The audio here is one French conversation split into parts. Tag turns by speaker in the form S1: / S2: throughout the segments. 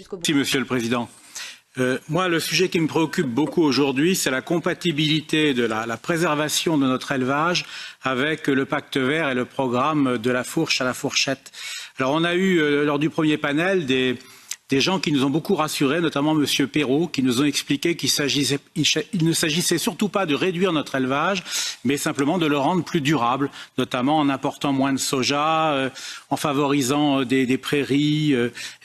S1: jusqu'au bout.
S2: Merci, Monsieur le Président. Moi, le sujet qui me préoccupe beaucoup aujourd'hui, c'est la compatibilité de la préservation de notre élevage avec le pacte vert et le programme de la fourche à la fourchette. Alors, on a eu, lors du premier panel, des gens qui nous ont beaucoup rassurés, notamment M. Perrault, qui nous ont expliqué qu'il ne s'agissait surtout pas de réduire notre élevage, mais simplement de le rendre plus durable, notamment en important moins de soja, en favorisant des prairies,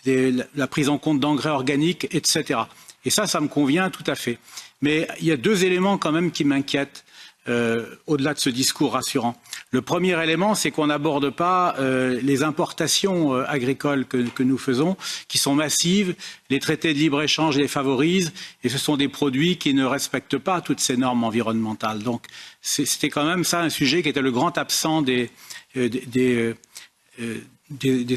S2: la prise en compte d'engrais organiques, etc. Et ça me convient tout à fait. Mais il y a deux éléments quand même qui m'inquiètent, au-delà de ce discours rassurant. Le premier élément, c'est qu'on n'aborde pas les importations agricoles que nous faisons, qui sont massives. Les traités de libre-échange les favorisent et ce sont des produits qui ne respectent pas toutes ces normes environnementales. Donc c'était quand même ça un sujet qui était le grand absent des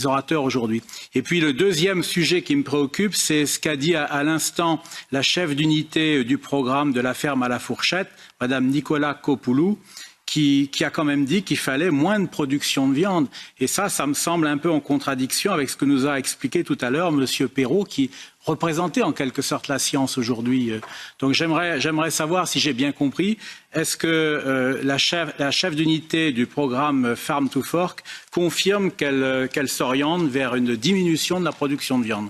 S2: orateurs aujourd'hui. Et puis le deuxième sujet qui me préoccupe, c'est ce qu'a dit à l'instant la chef d'unité du programme de la ferme à la fourchette, Madame Nicolas Kopoulou, qui a quand même dit qu'il fallait moins de production de viande. Et ça me semble un peu en contradiction avec ce que nous a expliqué tout à l'heure Monsieur Perrault, qui représentait en quelque sorte la science aujourd'hui. Donc j'aimerais savoir si j'ai bien compris, est-ce que la chef d'unité du programme Farm to Fork confirme qu'elle s'oriente vers une diminution de la production de viande?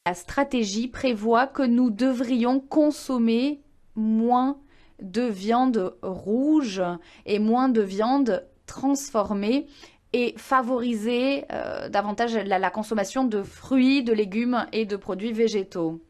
S1: La stratégie prévoit que nous devrions consommer moins de viande rouge et moins de viande transformée et favoriser davantage la consommation de fruits, de légumes et de produits végétaux.